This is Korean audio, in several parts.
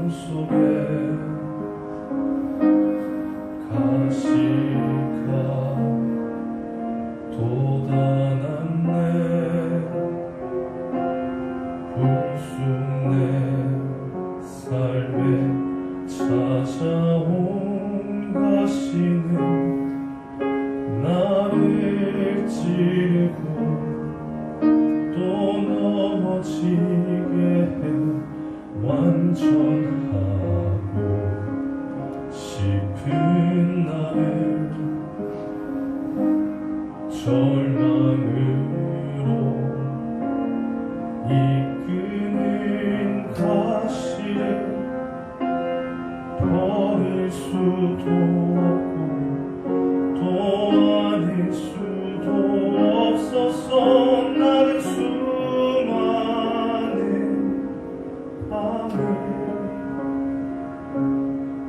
삶 속에 가시가 돋아났네. 불쑥 내 삶에 찾아온 가시는 나를 찌르고 또 넘어지게 해 완전하고 싶은 나를 절망으로 이끄는 가시를 버릴 수도 없고 또 아닐 수도 없어서 나는 수많은 밤을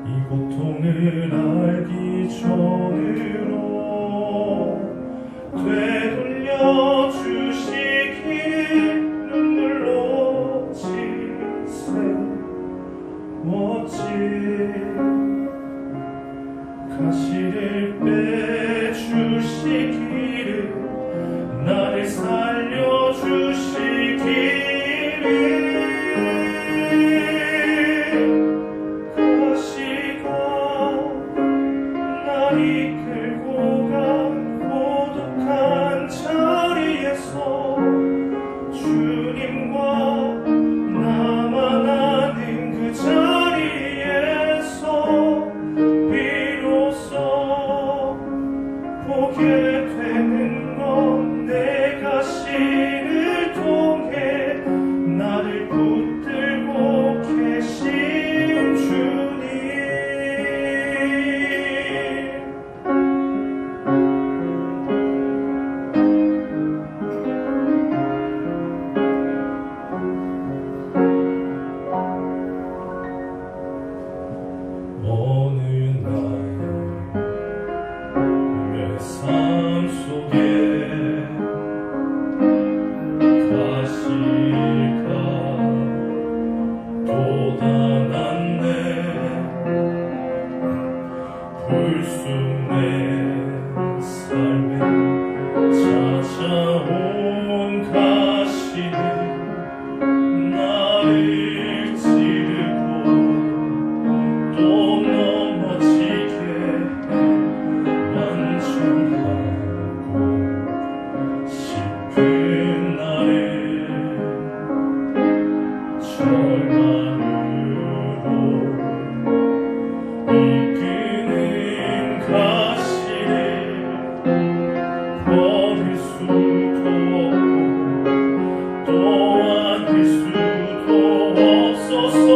이 고통을 알기 전으로 되돌려 주시기를 눈물로 지새웠지. 가시를 빼주시기를 나를 살려주시기를 가시가 날 이끌고 간 고독한 자리에서 주님과 나만 아는 그 자리에서 비로소 보게 되는 건 내 가시를 통해 나를 붙들고 계신 주님. 어느 날 내 삶 속에 가시가 돋아났네. 불쑥 내 삶에 찾아온 가시는 나를 찌르고 또 넘어지게 완전하고 싶은 나를 절망으로 이끄는 가시를 버릴 수도 없고 또 아닐 수도 없어서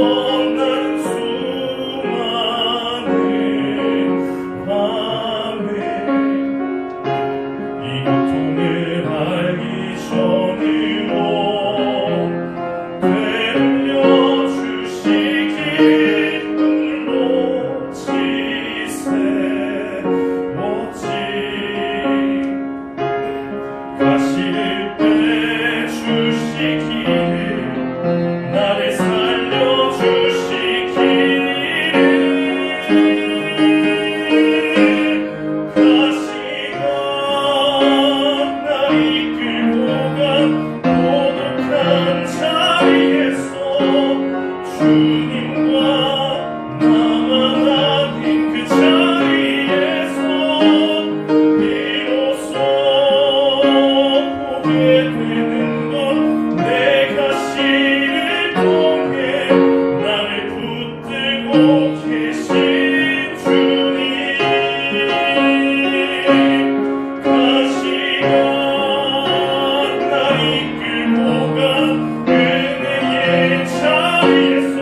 나는 수많은 밤에 이 고통을 알기 전으로 되돌려 주시기를 눈물로 지새웠지. 가시를 빼주시기를 나를 살려주시기를 가시가 날 이끌고 간 고독한 자리에서 주님과 나만 아는 그 자리에서 비로소 보게 되는 건 내 가시를 통해 나를 붙들고 계신 주님. 가시가 날 이끌고 간 은혜의 자리에서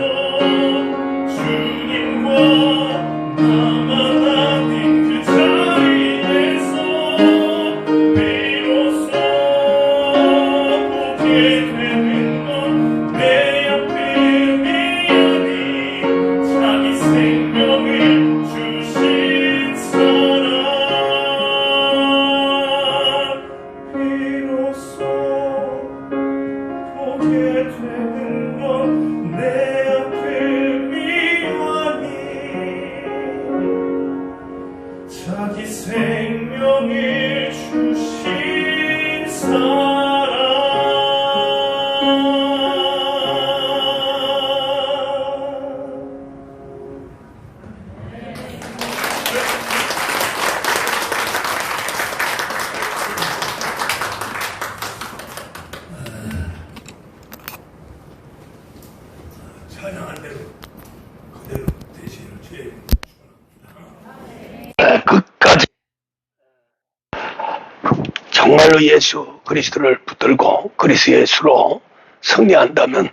정말로 예수 그리스도를 붙들고 그리스도 예수로 승리한다면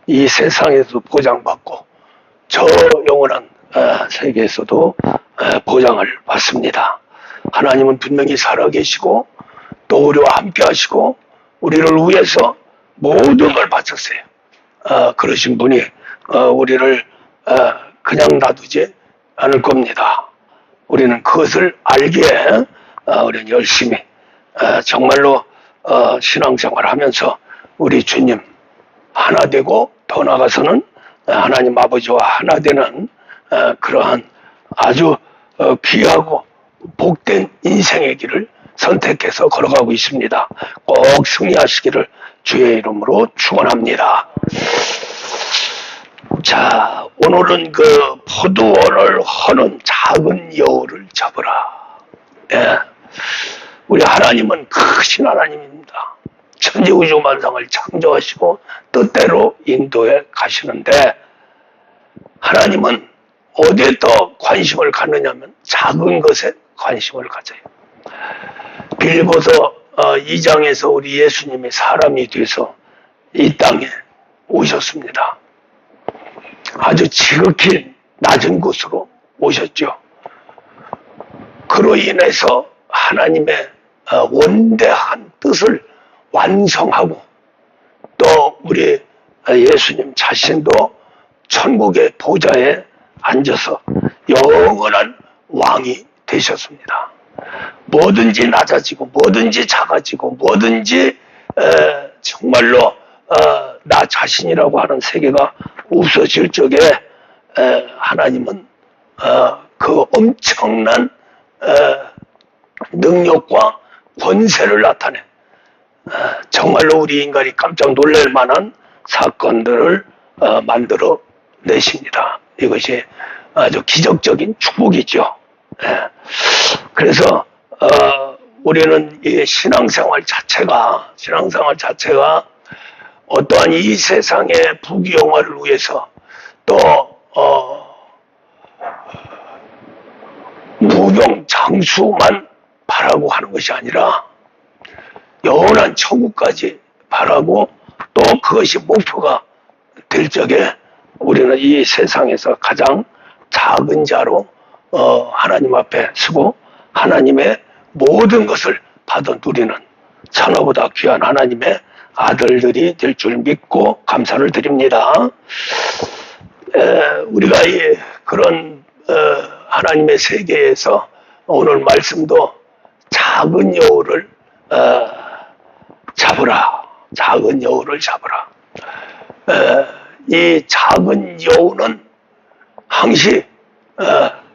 이 세상에서도 보장받고 저 영원한 세계에서도 보장을 받습니다. 하나님은 분명히 살아계시고 또 우리와 함께 하시고 우리를 위해서 모든 걸 바쳤어요. 그러신 분이 우리를 그냥 놔두지 않을 겁니다. 우리는 그것을 알기에 우리는 열심히 정말로 신앙생활을 하면서 우리 주님 하나 되고 더 나아가서는 하나님 아버지와 하나 되는 그러한 아주 귀하고 복된 인생의 길을 선택해서 걸어가고 있습니다. 꼭 승리하시기를 주의 이름으로 축원합니다. 자, 오늘은 그 포도원을 허는 작은 여우를 잡으라. 예. 우리 하나님은 크신 하나님입니다. 천지우주만상을 창조하시고 뜻대로 인도해 가시는데 하나님은 어디에 더 관심을 갖느냐면 작은 것에 관심을 가져요. 빌보서 2장에서 우리 예수님이 사람이 돼서 이 땅에 오셨습니다. 아주 지극히 낮은 곳으로 오셨죠. 그로 인해서 하나님의 원대한 뜻을 완성하고 또 우리 예수님 자신도 천국의 보좌에 앉아서 영원한 왕이 되셨습니다. 뭐든지 낮아지고 뭐든지 작아지고 뭐든지 정말로 나 자신이라고 하는 세계가 없어질 적에 하나님은 그 엄청난 능력과 권세를 나타내 정말로 우리 인간이 깜짝 놀랄 만한 사건들을 만들어 내십니다. 이것이 아주 기적적인 축복이죠. 그래서 우리는 이 신앙생활 자체가 어떠한 이 세상의 부귀영화를 위해서 또 무병장수만 바라고 하는 것이 아니라 영원한 천국까지 바라고 또 그것이 목표가 될 적에 우리는 이 세상에서 가장 작은 자로 하나님 앞에 서고 하나님의 모든 것을 받아 누리는 천하보다 귀한 하나님의 아들들이 될 줄 믿고 감사를 드립니다. 우리가 그런 하나님의 세계에서 오늘 말씀도 작은 여우를 잡으라. 작은 여우를 잡으라. 이 작은 여우는 항시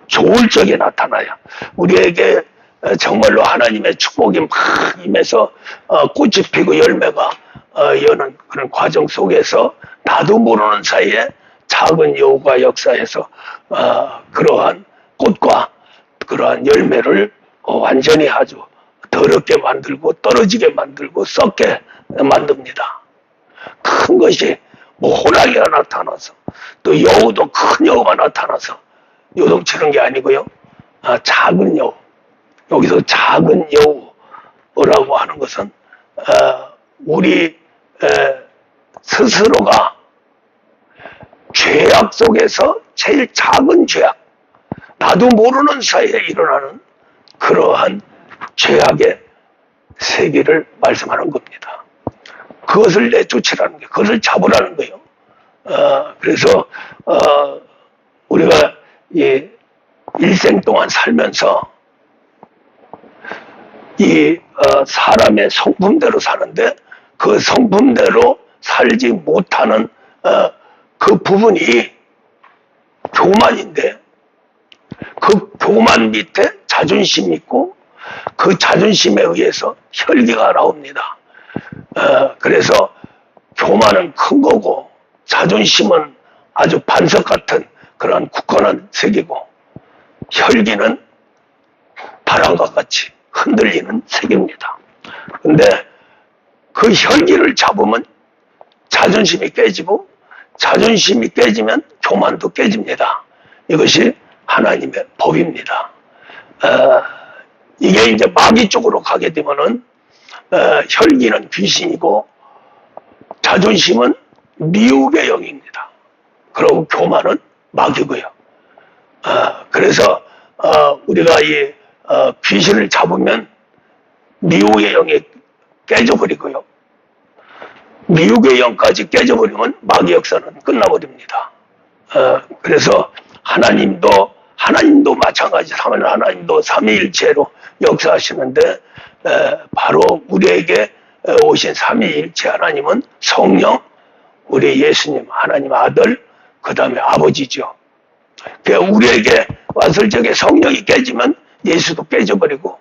좋을 적에 나타나요. 우리에게 정말로 하나님의 축복이 막 임해서 꽃이 피고 열매가 여는 그런 과정 속에서 나도 모르는 사이에 작은 여우가 역사해서 그러한 꽃과 그러한 열매를 완전히 아주 더럽게 만들고 떨어지게 만들고 썩게 만듭니다. 큰 것이 뭐 호랑이가 나타나서 또 여우도 큰 여우가 나타나서 요동치는 게 아니고요. 작은 여우. 여기서 작은 여우라고 하는 것은 우리 스스로가 죄악 속에서 제일 작은 죄악, 나도 모르는 사이에 일어나는 그러한 죄악의 세계를 말씀하는 겁니다. 그것을 내쫓으라는 게, 그것을 잡으라는 거예요. 그래서 우리가 이 일생 동안 살면서 이 사람의 성품대로 사는데 그 성품대로 살지 못하는 그 부분이 교만인데 그 교만 밑에 자존심이 있고 그 자존심에 의해서 혈기가 나옵니다. 그래서 교만은 큰 거고 자존심은 아주 반석 같은 그런 굳건한 색이고 혈기는 바람과 같이 흔들리는 색입니다. 근데 그 혈기를 잡으면 자존심이 깨지고 자존심이 깨지면 교만도 깨집니다. 이것이 하나님의 법입니다. 이게 이제 마귀 쪽으로 가게 되면은 혈기는 귀신이고 자존심은 미혹의 영입니다. 그리고 교만은 마귀고요. 그래서 우리가 이 귀신을 잡으면 미혹의 영이 깨져버리고요. 미혹의 영까지 깨져버리면 마귀 역사는 끝나버립니다. 그래서 하나님도 마찬가지, 하나님도 삼위일체로 역사하시는데 바로 우리에게 오신 삼위일체 하나님은 성령, 우리 예수님, 하나님 아들, 그 다음에 아버지죠. 그러니까 우리에게 왔을 적에 성령이 깨지면 예수도 깨져버리고,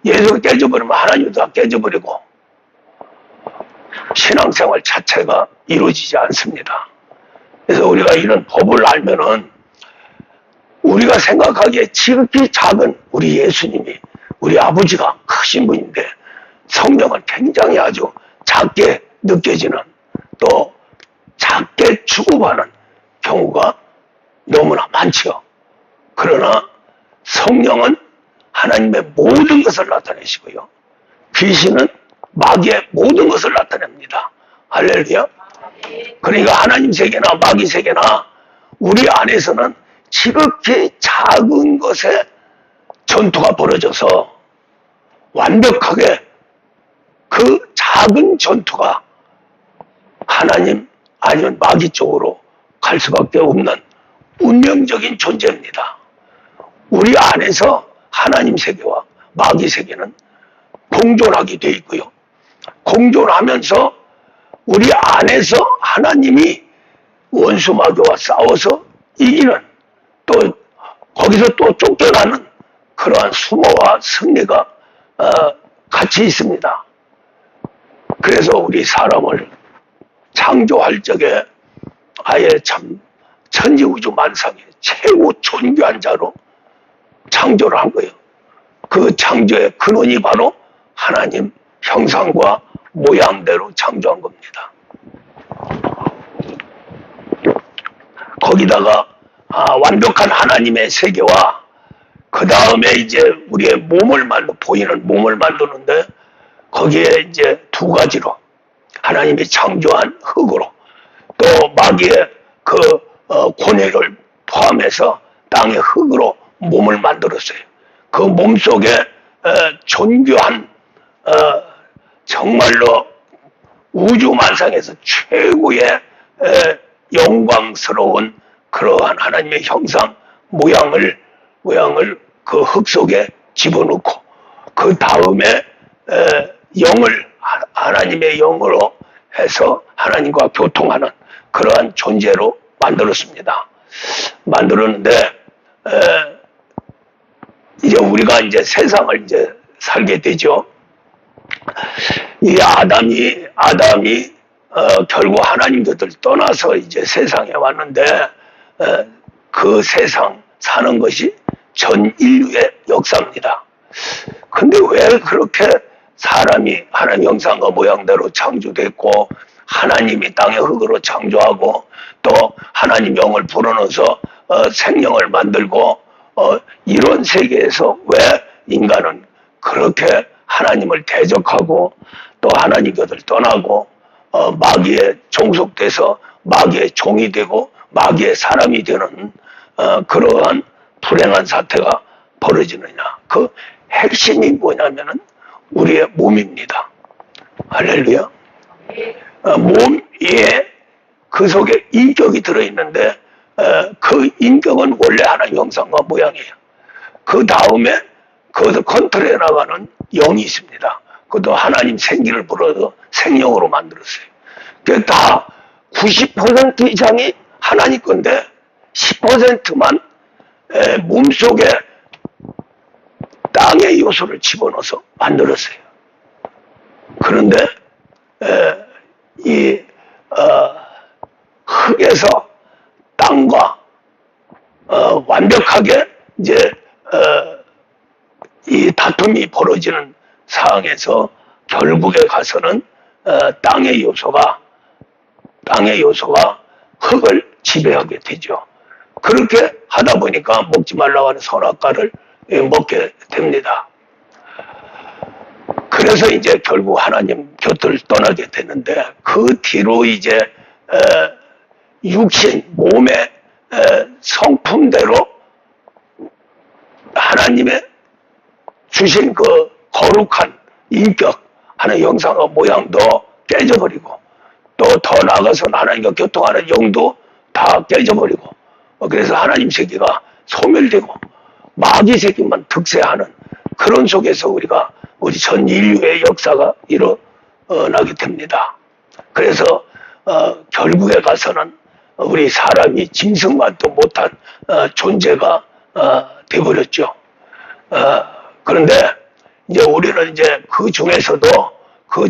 예수가 깨져버리면 하나님도 다 깨져버리고, 신앙생활 자체가 이루어지지 않습니다. 그래서 우리가 이런 법을 알면은 우리가 생각하기에 지극히 작은 우리 예수님이, 우리 아버지가 크신 분인데 성령은 굉장히 아주 작게 느껴지는, 또 작게 취급하는 경우가 너무나 많죠. 그러나 성령은 하나님의 모든 것을 나타내시고요, 귀신은 마귀의 모든 것을 나타냅니다. 할렐루야. 그러니까 하나님 세계나 마귀 세계나 우리 안에서는 지극히 작은 것에 전투가 벌어져서 완벽하게 그 작은 전투가 하나님 아니면 마귀 쪽으로 갈 수밖에 없는 운명적인 존재입니다. 우리 안에서 하나님 세계와 마귀 세계는 공존하게 되어 있고요. 공존하면서 우리 안에서 하나님이 원수 마귀와 싸워서 이기는, 또 거기서 또 쫓겨나는 그러한 수모와 승리가 같이 있습니다. 그래서 우리 사람을 창조할 적에 아예 참 천지우주만상의 최고 존귀한 자로 창조를 한 거예요. 그 창조의 근원이 바로 하나님 형상과 모양대로 창조한 겁니다. 거기다가 완벽한 하나님의 세계와 그 다음에 이제 우리의 몸을 보이는 몸을 만드는데 거기에 이제 두 가지로 하나님이 창조한 흙으로, 또 마귀의 그 고뇌를 포함해서 땅의 흙으로 몸을 만들었어요. 그 몸 속에 존귀한 정말로 우주만상에서 최고의 영광스러운 그러한 하나님의 형상 모양을 그 흙 속에 집어넣고, 그 다음에 영을, 하나님의 영으로 해서 하나님과 교통하는 그러한 존재로 만들었습니다. 만들었는데 이제 우리가 이제 세상을 이제 살게 되죠. 이 아담이 결국 하나님 곁을 떠나서 이제 세상에 왔는데 그 세상 사는 것이 전 인류의 역사입니다. 근데 왜 그렇게 사람이 하나님 형상과 모양대로 창조됐고, 하나님이 땅의 흙으로 창조하고, 또 하나님 영을 불어넣어서 생명을 만들고, 이런 세계에서 왜 인간은 그렇게 하나님을 대적하고 또 하나님 곁을 떠나고 마귀에 종속돼서 마귀의 종이 되고 마귀의 사람이 되는 그러한 불행한 사태가 벌어지느냐. 그 핵심이 뭐냐면은 우리의 몸입니다. 할렐루야. 몸에 그 속에 인격이 들어있는데 그 인격은 원래 하나님 형상과 모양이에요. 그 다음에 그것을 컨트롤해 나가는 영이 있습니다. 그것도 하나님 생기를 불어서 생명으로 만들었어요. 그게 다 90% 이상이 하나님 건데 10%만 몸속에 땅의 요소를 집어넣어서 만들었어요. 그런데 이 흙에서 땅과 완벽하게 이제 이 다툼이 벌어지는 상황에서 결국에 가서는 땅의 요소가 흙을 지배하게 되죠. 그렇게 하다 보니까 먹지 말라고 하는 선악과를 먹게 됩니다. 그래서 이제 결국 하나님 곁을 떠나게 되는데, 그 뒤로 이제 육신 몸의 성품대로 하나님의 주신 그 거룩한 인격 하는 형상과 모양도 깨져버리고, 또 더 나아가서 하나님과 교통하는 영도 다 깨져버리고, 그래서 하나님 세계가 소멸되고 마귀 세계만 득세하는 그런 속에서 우리 전 인류의 역사가 일어나게 됩니다. 그래서 결국에 가서는 우리 사람이 짐승만도 못한 존재가 되어버렸죠. 그런데 이제 우리는 이제 그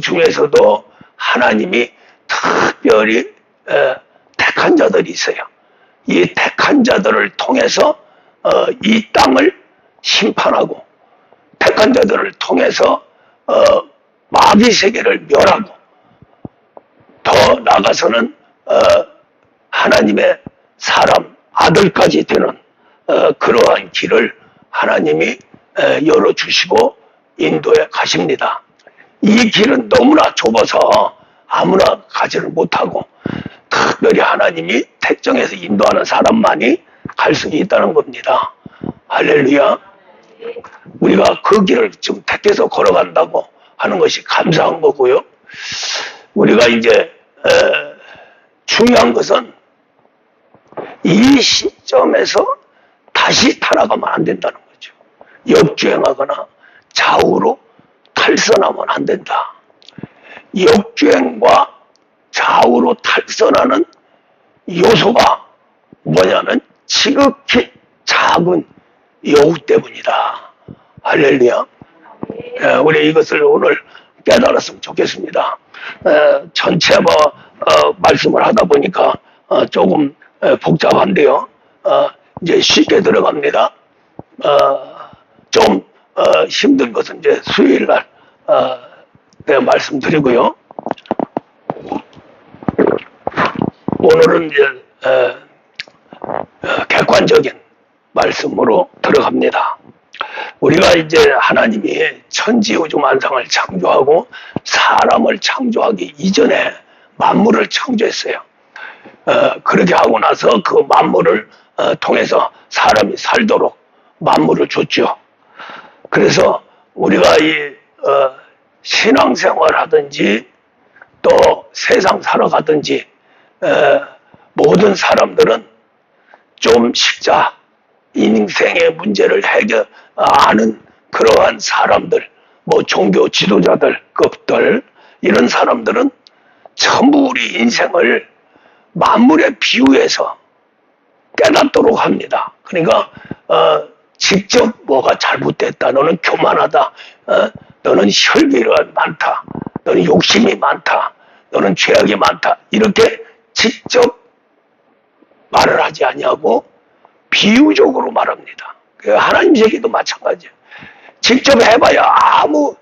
중에서도 하나님이 특별히 택한 자들이 있어요. 이 택한 자들을 통해서 이 땅을 심판하고, 택한 자들을 통해서 마귀 세계를 멸하고, 더 나아가서는 하나님의 사람 아들까지 되는 그러한 길을 하나님이 열어주시고 인도에 가십니다. 이 길은 너무나 좁아서 아무나 가지를 못하고, 특별히 하나님이 택정해서 인도하는 사람만이 갈 수 있다는 겁니다. 할렐루야. 우리가 그 길을 지금 택해서 걸어간다고 하는 것이 감사한 거고요. 우리가 이제 중요한 것은 이 시점에서 다시 타락하면 안 된다는 거죠. 역주행하거나 좌우로 탈선하면 안 된다. 역주행과 좌우로 탈선하는 요소가 뭐냐면 지극히 작은 여우 때문이다. 할렐루야. 우리 이것을 오늘 깨달았으면 좋겠습니다. 전체 말씀을 하다 보니까 조금 복잡한데요. 이제 쉽게 들어갑니다. 좀 힘든 것은 이제 수요일 날 내가 말씀드리고요. 오늘은 이제 객관적인 말씀으로 들어갑니다. 우리가 이제 하나님이 천지우주만상을 창조하고 사람을 창조하기 이전에 만물을 창조했어요. 그렇게 하고 나서 그 만물을 통해서 사람이 살도록 만물을 줬죠. 그래서 우리가 이 신앙생활 하든지 또 세상 살아가든지 모든 사람들은 좀 십자 인생의 문제를 해결하는 그러한 사람들, 종교 지도자들, 급들, 이런 사람들은 전부 우리 인생을 만물에 비유해서 깨닫도록 합니다. 그러니까 직접 뭐가 잘못됐다, 너는 교만하다, 너는 혈기가 많다, 너는 욕심이 많다, 너는 죄악이 많다, 이렇게 직접 말을 하지 아니하고 비유적으로 말합니다. 하나님 세계도 마찬가지예요. 직접 해봐야 아무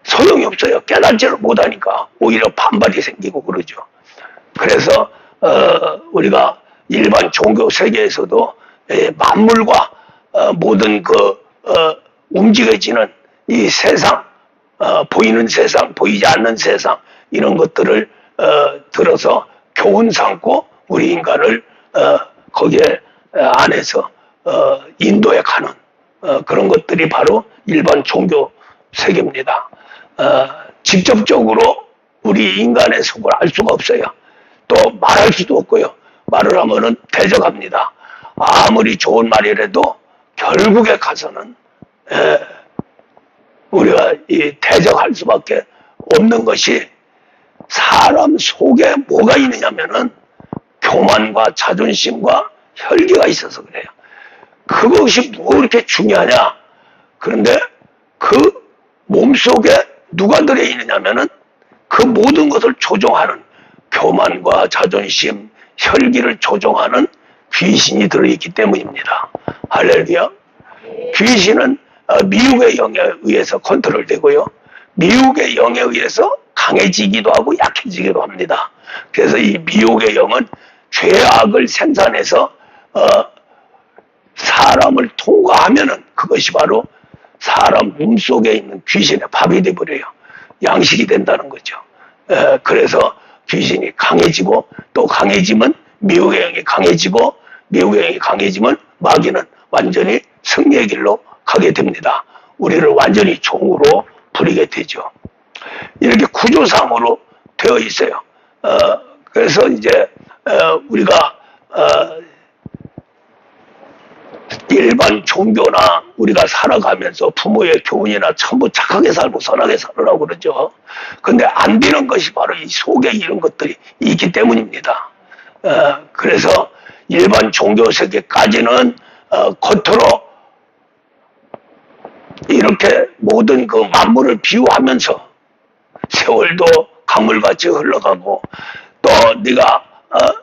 소용이 없어요. 깨닫지를 못하니까 오히려 반발이 생기고 그러죠. 그래서 우리가 일반 종교 세계에서도 만물과 모든 움직여지는 이 세상, 보이는 세상, 보이지 않는 세상, 이런 것들을 들어서 교훈 삼고 우리 인간을 거기에 안에서 인도에 가는 그런 것들이 바로 일반 종교 세계입니다. 직접적으로 우리 인간의 속을 알 수가 없어요. 또 말할 수도 없고요. 말을 하면은 대적합니다. 아무리 좋은 말이라도 결국에 가서는 우리가 이 대적할 수밖에 없는 것이, 사람 속에 뭐가 있느냐면은 교만과 자존심과 혈기가 있어서 그래요. 그것이 뭐 이렇게 중요하냐? 그런데 그 몸속에 누가 들어있느냐면은 그 모든 것을 조종하는, 교만과 자존심, 혈기를 조종하는 귀신이 들어있기 때문입니다. 할렐루야. 귀신은 미혹의 영에 의해서 컨트롤되고요. 미혹의 영에 의해서 강해지기도 하고 약해지기도 합니다. 그래서 이 미혹의 영은 죄악을 생산해서 사람을 통과하면은 그것이 바로 사람 몸속에 있는 귀신의 밥이 돼버려요. 양식이 된다는 거죠. 그래서 귀신이 강해지고 또 강해지면 미혹의 영이 강해지고 미혹의 영이 강해지면 마귀는 완전히 승리의 길로 가게 됩니다. 우리를 완전히 종으로 부리게 되죠. 이렇게 구조상으로 되어 있어요. 그래서 이제 우리가 일반 종교나 우리가 살아가면서 부모의 교훈이나 전부 착하게 살고 선하게 살으라고 그러죠. 근데 안 되는 것이 바로 이 속에 이런 것들이 있기 때문입니다. 그래서 일반 종교 세계까지는 겉으로 이렇게 모든 그 만물을 비유하면서 세월도 강물같이 흘러가고 또 네가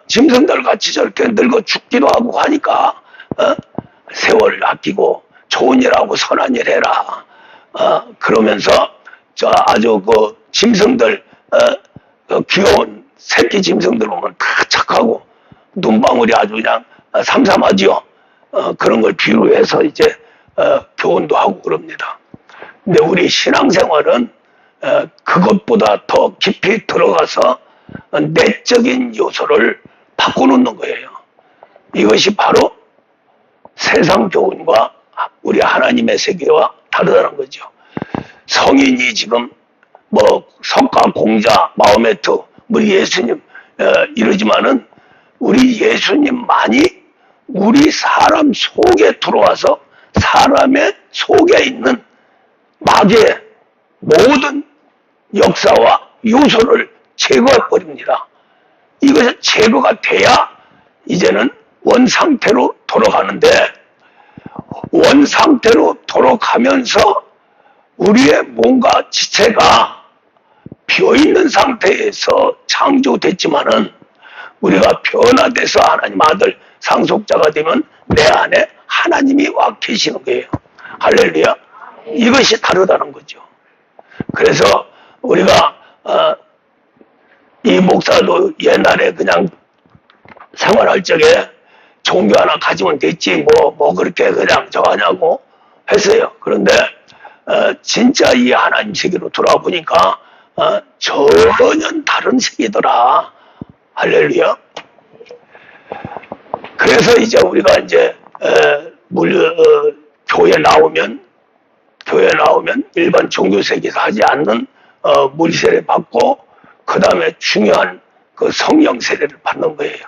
짐승들같이 저렇게 늙어 죽기도 하고 하니까 세월을 아끼고 좋은 일하고 선한 일 해라. 그러면서 아주 그 짐승들 그 귀여운 새끼 짐승들 보면 다 착하고 눈방울이 아주 그냥 삼삼하지요. 그런 걸 비유해서 이제 교훈도 하고 그럽니다. 근데 우리 신앙생활은 그것보다 더 깊이 들어가서 내적인 요소를 바꿔놓는 거예요. 이것이 바로 세상 교훈과 우리 하나님의 세계와 다르다는 거죠. 성인이 지금 뭐 석가, 공자, 마호메트, 우리 예수님 이러지만은 우리 예수님만이 우리 사람 속에 들어와서 사람의 속에 있는 마귀의 모든 역사와 요소를 제거해버립니다. 이것이 제거가 돼야 이제는 원상태로 돌아가는데 원상태로 돌아가면서 우리의 몸과 지체가 비어있는 상태에서 창조됐지만은 우리가 변화돼서 하나님 아들 상속자가 되면 내 안에 하나님이 와 계시는 거예요. 할렐루야. 이것이 다르다는 거죠. 그래서 우리가 이 목사도 옛날에 그냥 생활할 적에 종교 하나 가지면 됐지 뭐 그렇게 그냥 저하냐고 했어요. 그런데 진짜 이 하나님 세계로 돌아와 보니까 전혀 다른 세계더라. 할렐루야. 그래서 이제 우리가 이제 교회 나오면 일반 종교 세계에서 하지 않는 물 세례 받고 그 다음에 중요한 그 성령 세례를 받는 거예요.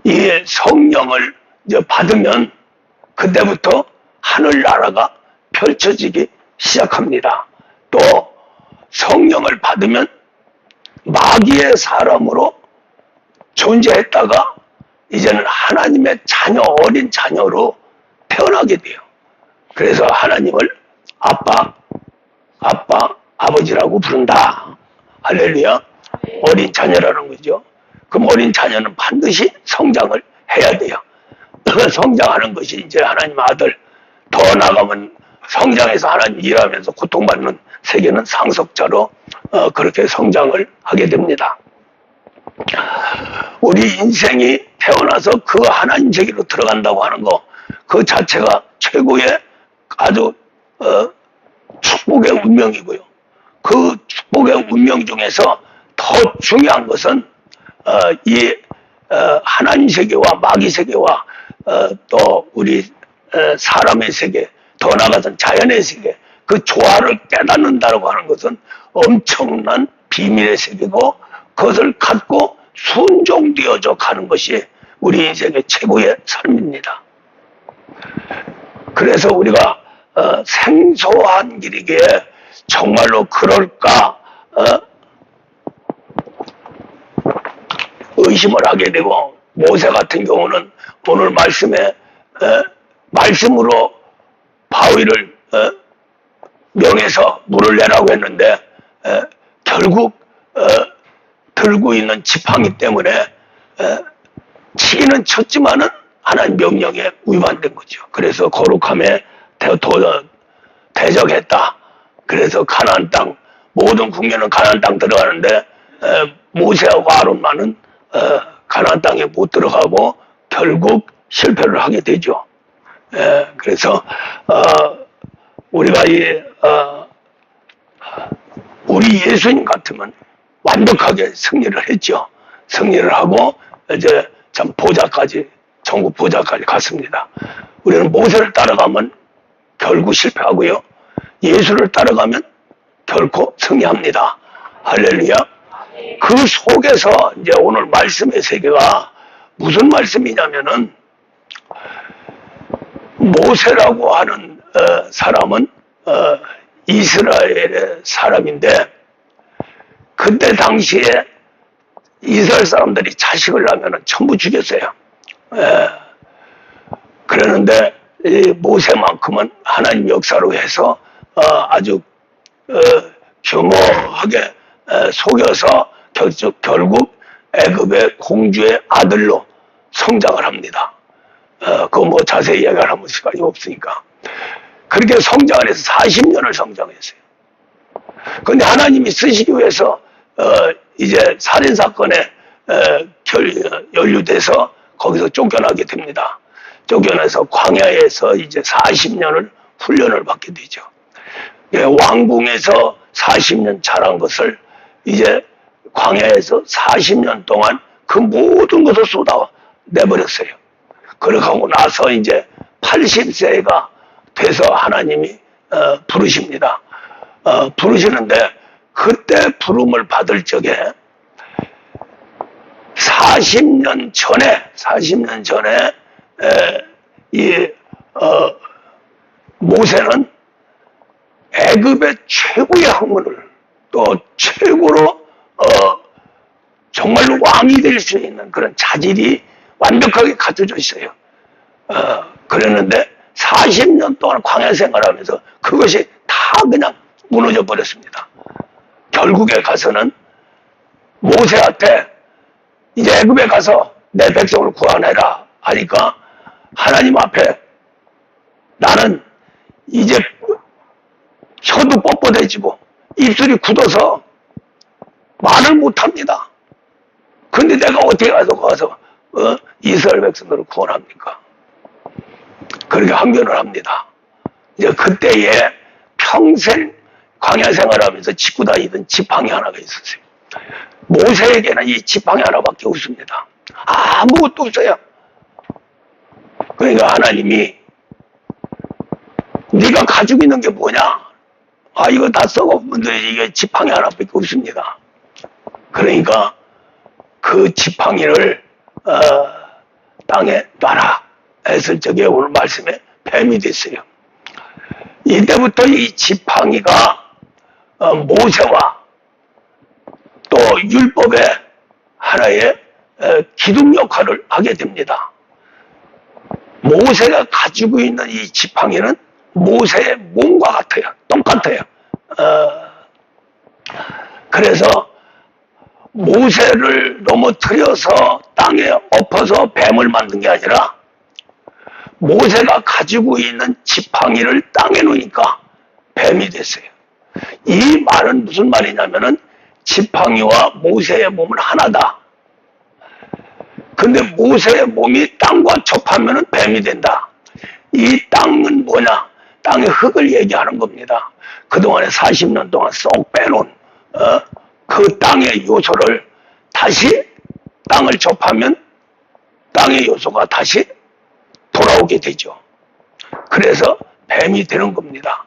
이 성령을 이제 받으면 그때부터 하늘나라가 펼쳐지기 시작합니다. 또 성령을 받으면 마귀의 사람으로 존재했다가 이제는 하나님의 자녀, 어린 자녀로 태어나게 돼요. 그래서 하나님을 아빠, 아버지라고 부른다. 할렐루야. 어린 자녀라는 거죠. 그럼 어린 자녀는 반드시 성장을 해야 돼요. 성장하는 것이 이제 하나님 아들, 더 나가면 성장해서 하나님 일하면서 고통받는 세계는 상속자로 그렇게 성장을 하게 됩니다. 우리 인생이 태어나서 그 하나님 세계로 들어간다고 하는 거, 그 자체가 최고의 아주 축복의 운명이고요. 그 축복의 운명 중에서 더 중요한 것은 이 하나님 세계와 마귀 세계와 또 우리 사람의 세계, 더 나아가서 자연의 세계, 그 조화를 깨닫는다고 하는 것은 엄청난 비밀의 세계고 그것을 갖고 순종되어져 가는 것이 우리 인생의 최고의 삶입니다. 그래서 우리가 생소한 길이기에 정말로 그럴까 의심을 하게 되고, 모세 같은 경우는 오늘 말씀에 말씀으로 바위를 명해서 물을 내라고 했는데 결국 들고 있는 지팡이 때문에 치기는 쳤지만은 하나님 명령에 위반된 거죠. 그래서 거룩함에 대적했다. 그래서 가나안 땅, 모든 국민은 가나안 땅 들어가는데 모세하고 아론만은 가나안 땅에 못 들어가고 결국 실패를 하게 되죠. 그래서 우리가 우리 예수님 같으면 완벽하게 승리를 했죠. 승리를 하고 이제 참 보좌까지, 천국 보좌까지 갔습니다. 우리는 모세를 따라가면 결국 실패하고요. 예수를 따라가면 결코 승리합니다. 할렐루야. 그 속에서 이제 오늘 말씀의 세계가 무슨 말씀이냐면은, 모세라고 하는 사람은 이스라엘의 사람인데, 그때 당시에 이스라엘 사람들이 자식을 낳으면 전부 죽였어요. 그러는데 이 모세만큼은 하나님 역사로 해서 아주 겸허하게 속여서 결국 애굽의 공주의 아들로 성장을 합니다. 그거 뭐 자세히 얘기할 시간이 없으니까. 그렇게 성장을 해서 40년을 성장했어요. 그런데 하나님이 쓰시기 위해서 이제 살인사건에 연루돼서 거기서 쫓겨나게 됩니다. 쫓겨나서 광야에서 이제 40년을 훈련을 받게 되죠. 왕궁에서 40년 자란 것을 이제 광야에서 40년 동안 그 모든 것을 쏟아내버렸어요. 그렇게 하고 나서 이제 80세가 돼서 하나님이 부르십니다. 부르시는데, 그때 부름을 받을 적에 40년 전에 모세는 애굽의 최고의 학문을, 또 최고로 정말로 왕이 될 수 있는 그런 자질이 완벽하게 갖춰져 있어요. 그랬는데 40년 동안 광야 생활하면서 그것이 다 그냥 무너져 버렸습니다. 결국에 가서는 모세한테 이제 애굽에 가서 내 백성을 구원해라 하니까, 하나님 앞에 나는 이제 혀도 뻣뻣해지고 입술이 굳어서 말을 못합니다. 근데 내가 어떻게 가서 이스라엘 백성들을 구원합니까? 그렇게 항변을 합니다. 이제 그때에 평생 광야 생활하면서 짚고 다니던 지팡이 하나가 있었어요. 모세에게는 이 지팡이 하나밖에 없습니다. 아무것도 없어요. 그러니까 하나님이 네가 가지고 있는 게 뭐냐? 이거 다 썩어본데 이게 지팡이 하나밖에 없습니다. 그러니까 그 지팡이를 땅에 놔라 했을 적에 오늘 말씀에 뱀이 됐어요. 이때부터 이 지팡이가 모세와 또 율법의 하나의 기둥 역할을 하게 됩니다. 모세가 가지고 있는 이 지팡이는 모세의 몸과 같아요. 똑같아요. 그래서 모세를 넘어뜨려서 땅에 엎어서 뱀을 만든 게 아니라, 모세가 가지고 있는 지팡이를 땅에 놓으니까 뱀이 됐어요. 이 말은 무슨 말이냐면은, 지팡이와 모세의 몸은 하나다. 근데 모세의 몸이 땅과 접하면은 뱀이 된다. 이 땅은 뭐냐? 땅의 흙을 얘기하는 겁니다. 그동안에 40년 동안 쏙 빼놓은 그 땅의 요소를 다시 땅을 접하면 땅의 요소가 다시 돌아오게 되죠. 그래서 뱀이 되는 겁니다.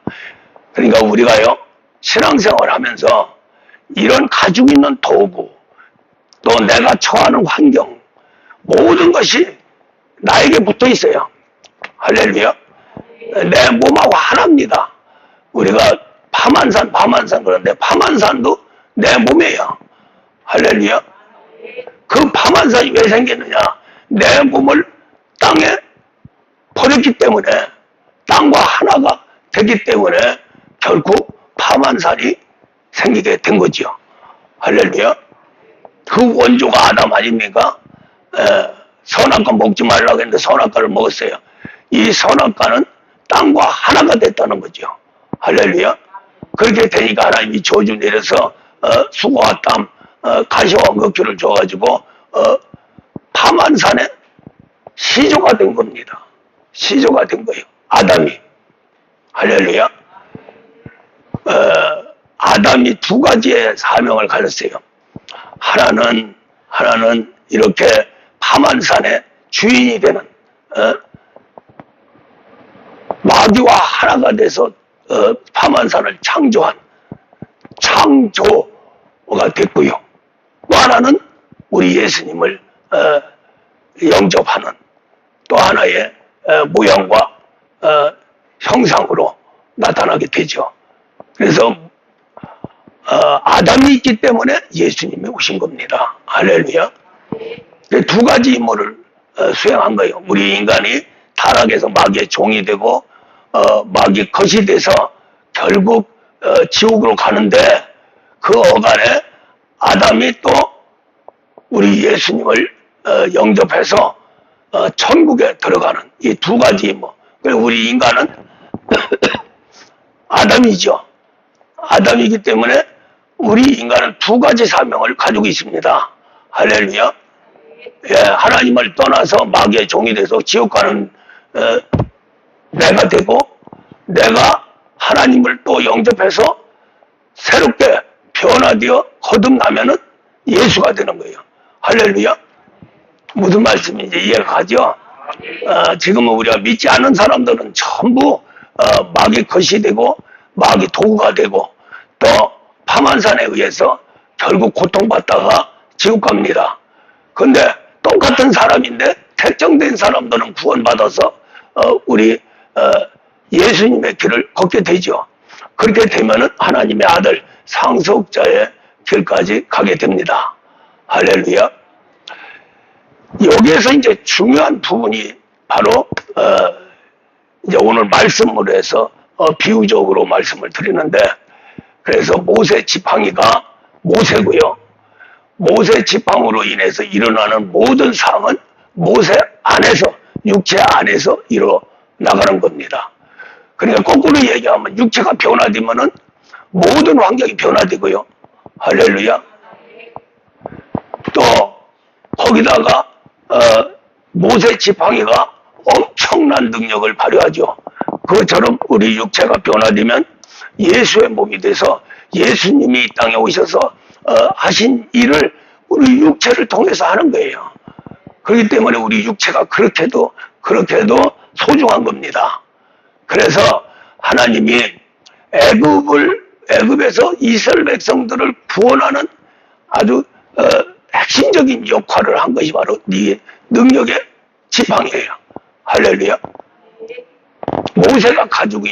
그러니까 우리가요, 신앙생활 하면서 이런 가지고 있는 도구, 또 내가 처하는 환경, 모든 것이 나에게 붙어 있어요. 할렐루야. 내 몸하고 하나입니다. 우리가 파만산 그러는데 파만산도 내 몸이에요. 할렐루야. 그 파만산이 왜 생겼느냐? 내 몸을 땅에 버렸기 때문에, 땅과 하나가 되기 때문에 결국 파만산이 생기게 된 거죠. 할렐루야. 그 원조가 아담 아닙니까? 선악과 먹지 말라고 했는데 선악과를 먹었어요. 이 선악과는 땅과 하나가 됐다는 거죠. 할렐루야. 그렇게 되니까 하나님이 저주 내려서 수고와 땀, 가시와 먹기를 줘가지고 파만산에 시조가 된 겁니다. 시조가 된 거예요. 아담이. 할렐루야. 아담이 두 가지의 사명을 가졌어요. 하나는 이렇게 파만산의 주인이 되는 마귀와 하나가 돼서 파만산을 창조한 창조가 됐고요. 또 하나는 우리 예수님을 영접하는 또 하나의 모양과 형상으로 나타나게 되죠. 그래서 아담이 있기 때문에 예수님이 오신 겁니다. 할렐루야. 두 가지 임무를 수행한 거예요. 우리 인간이 타락해서 마귀의 종이 되고 마귀 것이 돼서 결국 지옥으로 가는데 그 어간에 아담이 또 우리 예수님을 영접해서 천국에 들어가는 이 두 가지 임무. 그리고 우리 인간은 아담이죠. 아담이기 때문에 우리 인간은 두 가지 사명을 가지고 있습니다. 할렐루야. 예, 하나님을 떠나서 마귀의 종이 돼서 지옥 가는 내가 되고, 내가 하나님을 또 영접해서 새롭게 변화되어 거듭나면은 예수가 되는 거예요. 할렐루야. 무슨 말씀인지 이해가 가죠? 지금은 우리가 믿지 않는 사람들은 전부 마귀 것이 되고 마귀 도구가 되고 또 파만산에 의해서 결국 고통받다가 지옥 갑니다. 근데 똑같은 사람인데 택정된 사람들은 구원받아서 우리 예수님의 길을 걷게 되죠. 그렇게 되면은 하나님의 아들 상속자의 길까지 가게 됩니다. 할렐루야. 여기에서 이제 중요한 부분이 바로 이제 오늘 말씀으로 해서 비유적으로 말씀을 드리는데, 그래서 모세 지팡이가 모세고요. 모세 지팡으로 인해서 일어나는 모든 상황은 모세 안에서, 육체 안에서 일어나가는 겁니다. 그러니까 거꾸로 얘기하면 육체가 변화되면은 모든 환경이 변화되고요. 할렐루야. 또 거기다가 모세 지팡이가 엄청난 능력을 발휘하죠. 그것처럼 우리 육체가 변화되면 예수의 몸이 돼서 예수님이 이 땅에 오셔서 하신 일을 우리 육체를 통해서 하는 거예요. 그렇기 때문에 우리 육체가 그렇게도 소중한 겁니다. 그래서 하나님이 애굽에서 이스라엘 백성들을 구원하는 아주 핵심적인 역할을 한 것이 바로 네 능력의 지팡이에요. 할렐루야. 모세가 가지고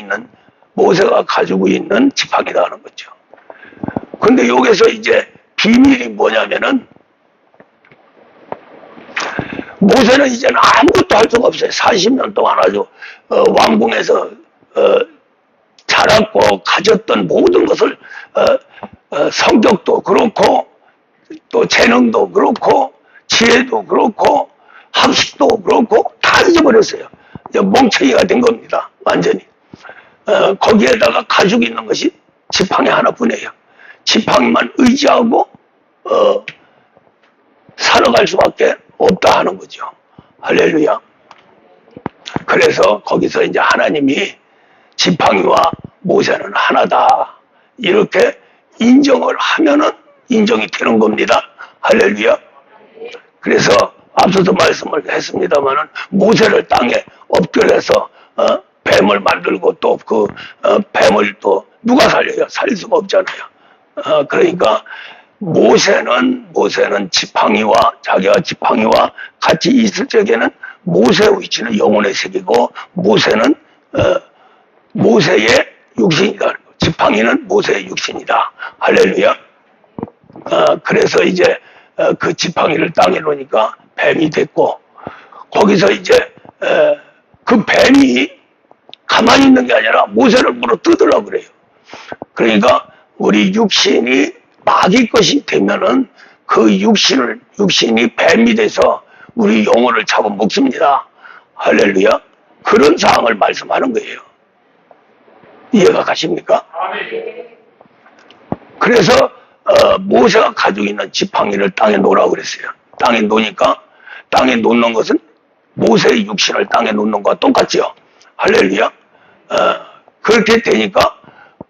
있는 지팡이라는 거죠. 근데 여기서 이제 비밀이 뭐냐면은 모세는 이제는 아무것도 할 수가 없어요. 40년 동안 아주 왕궁에서 자랐고 가졌던 모든 것을 성격도 그렇고 또 재능도 그렇고 지혜도 그렇고 학식도 그렇고 다 잊어버렸어요. 이제 멍청이가 된 겁니다. 완전히. 거기에다가 가지고 있는 것이 지팡이 하나뿐이에요. 지팡이만 의지하고 살아갈 수밖에 없다 하는 거죠. 할렐루야. 그래서 거기서 이제 하나님이 지팡이와 모세는 하나다 이렇게 인정을 하면은 인정이 되는 겁니다. 할렐루야. 그래서 앞서도 말씀을 했습니다마는 모세를 땅에 엎드려서 뱀을 만들고 또 그 뱀을 또 누가 살려요? 살릴 수가 없잖아요. 그러니까 모세는 자기가 지팡이와 같이 있을 적에는 모세의 위치는 영혼의 세계고 모세는 모세의 육신이다. 지팡이는 모세의 육신이다. 할렐루야. 그래서 이제 그 지팡이를 땅에 놓으니까 뱀이 됐고, 거기서 이제 그 뱀이 가만히 있는 게 아니라 모세를 물어 뜯으려고 그래요. 그러니까 우리 육신이 마귀 것이 되면은 그 육신이 뱀이 돼서 우리 영혼을 잡아먹습니다. 할렐루야. 그런 상황을 말씀하는 거예요. 이해가 가십니까? 그래서 모세가 가지고 있는 지팡이를 땅에 놓으라고 그랬어요. 땅에 놓으니까 땅에 놓는 것은 모세의 육신을 땅에 놓는 것과 똑같죠. 할렐루야. 그렇게 되니까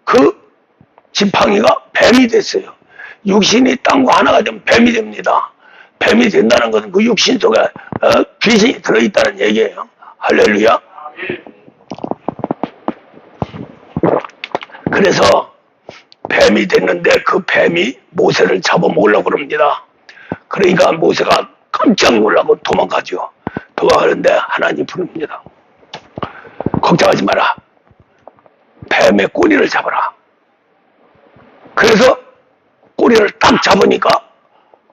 그 지팡이가 뱀이 됐어요. 육신이 땅과 하나가 되면 뱀이 됩니다. 뱀이 된다는 것은 그 육신 속에 귀신이 들어있다는 얘기예요. 할렐루야. 그래서 뱀이 됐는데 그 뱀이 모세를 잡아먹으려고 그럽니다. 그러니까 모세가 깜짝 놀라고 도망가죠. 도망가는데 하나님 부릅니다. 걱정하지 마라. 뱀의 꼬리를 잡아라. 그래서 꼬리를 딱 잡으니까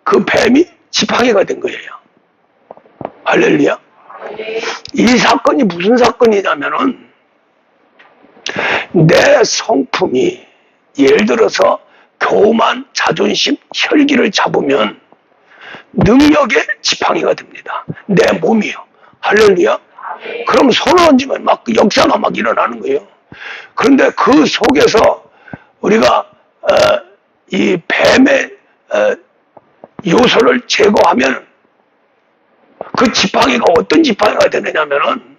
그 뱀이 지팡이가 된 거예요. 할렐루야. 이 사건이 무슨 사건이냐면은 내 성품이 예를 들어서 교만, 자존심, 혈기를 잡으면 능력의 지팡이가 됩니다. 내 몸이요. 할렐루야. 그럼 손을 얹으면 막 역사가 막 일어나는 거예요. 그런데 그 속에서 우리가 이 뱀의 요소를 제거하면 그 지팡이가 어떤 지팡이가 되느냐면은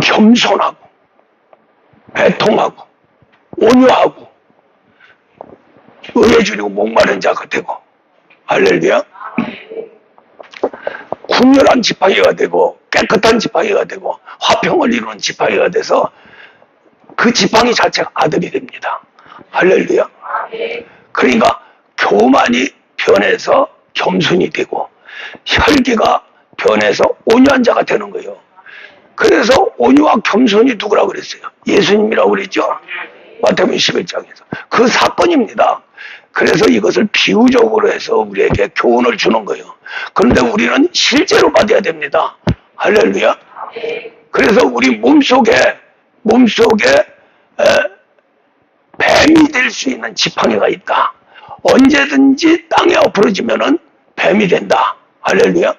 겸손하고 애통하고 온유하고 의에 줄이고 목마른 자가 되고 할렐루야. 군렬한 지팡이가 되고 깨끗한 지팡이가 되고 화평을 이루는 지팡이가 돼서 그 지팡이 자체가 아들이 됩니다. 할렐루야. 그러니까 교만이 변해서 겸손이 되고 혈기가 변해서 온유한 자가 되는 거예요. 그래서 온유와 겸손이 누구라고 그랬어요? 예수님이라고 그랬죠. 마태복음 11장에서 그 사건입니다. 그래서 이것을 비유적으로 해서 우리에게 교훈을 주는 거예요. 그런데 우리는 실제로 받아야 됩니다. 할렐루야. 그래서 우리 몸속에 뱀이 될 수 있는 지팡이가 있다. 언제든지 땅에 엎어지면은 뱀이 된다. 할렐루야.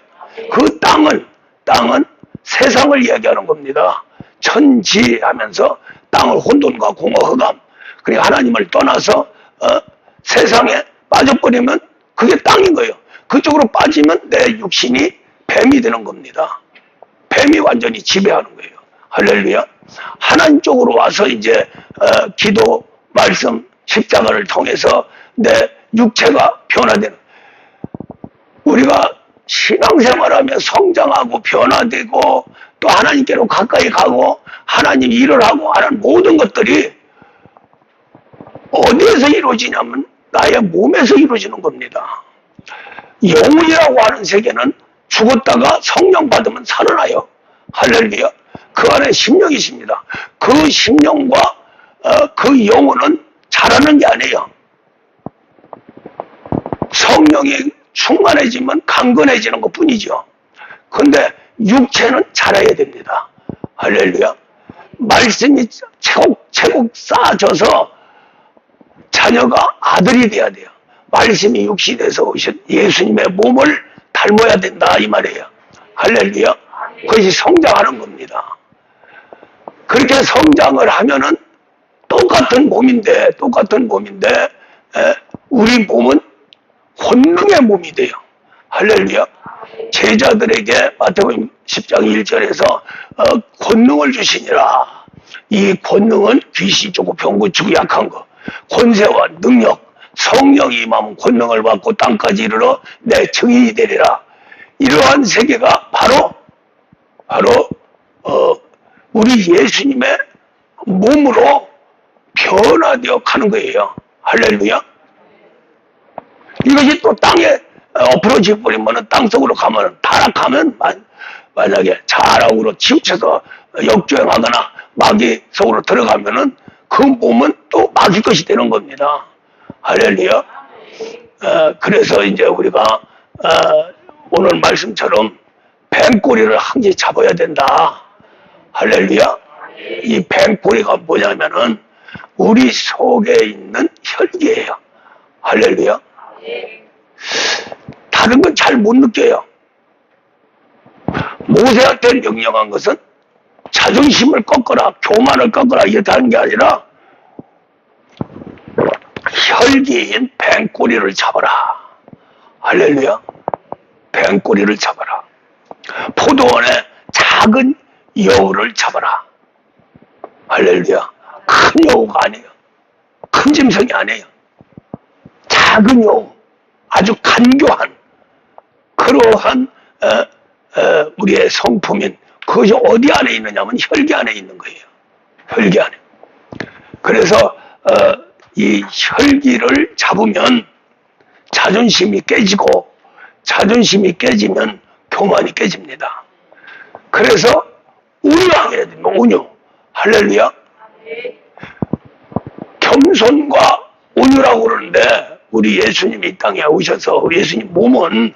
그 땅은 세상을 이야기하는 겁니다. 천지하면서 땅을 혼돈과 공허 흑암. 그러니까 하나님을 떠나서 세상에 빠져버리면 그게 땅인 거예요. 그쪽으로 빠지면 내 육신이 뱀이 되는 겁니다. 뱀이 완전히 지배하는 거예요. 할렐루야. 하나님 쪽으로 와서 이제 기도, 말씀, 십자가를 통해서 내 육체가 변화되는, 우리가 신앙생활하며 성장하고 변화되고 또 하나님께로 가까이 가고 하나님 일을 하고 하는 모든 것들이 어디에서 이루어지냐면 나의 몸에서 이루어지는 겁니다. 영이라고 하는 세계는 죽었다가 성령 받으면 살아나요. 할렐루야. 그 안에 심령이 있습니다. 그 심령과 그 영혼은 자라는 게 아니에요. 성령이 충만해지면 강건해지는 것 뿐이죠. 그런데 육체는 자라야 됩니다. 할렐루야. 말씀이 채곡 쌓아져서 자녀가 아들이 돼야 돼요. 말씀이 육신이 돼서 오신 예수님의 몸을 닮아야 된다 이 말이에요. 할렐루야. 그것이 성장하는 겁니다. 그렇게 성장을 하면은 똑같은 몸인데 우리 몸은 권능의 몸이 돼요. 할렐루야. 제자들에게 마태복음 10장 1절에서 권능을 주시니라. 이 권능은 귀신 쫓고 병고 치고 약한 거, 권세와 능력, 성령이 임하면 권능을 받고 땅까지 이르러 내 증인이 되리라. 이러한 세계가 바로 우리 예수님의 몸으로 변화되어 가는 거예요. 할렐루야. 이것이 또 땅에 엎어져 버리면 땅속으로 가면 타락하면 만약에 자락으로 치우쳐서 역주행하거나 마귀 속으로 들어가면은 그 몸은 또 마귀 것이 되는 겁니다. 할렐루야. 그래서 이제 우리가 오늘 말씀처럼 뱀꼬리를 항시 잡아야 된다. 할렐루야. 이 뱀꼬리가 뭐냐면은 우리 속에 있는 혈기예요. 할렐루야. 다른 건 잘 못 느껴요. 모세한테 명령한 것은 자존심을 꺾어라, 교만을 꺾어라 이렇게 하는 게 아니라 혈기인 뱀꼬리를 잡아라. 할렐루야. 뱀꼬리를 잡아라. 포도원의 작은 여우를 잡아라. 할렐루야. 큰 여우가 아니에요. 큰 짐승이 아니에요. 작은 요 아주 간교한 그러한 우리의 성품인 그것이 어디 안에 있느냐면 혈기 안에 있는 거예요. 혈기 안에. 그래서 이 혈기를 잡으면 자존심이 깨지고 자존심이 깨지면 교만이 깨집니다. 그래서 온유하게 해야 됩니다. 온유. 할렐루야. 겸손과 온유라고 그러는데 우리 예수님이 이 땅에 오셔서 예수님 몸은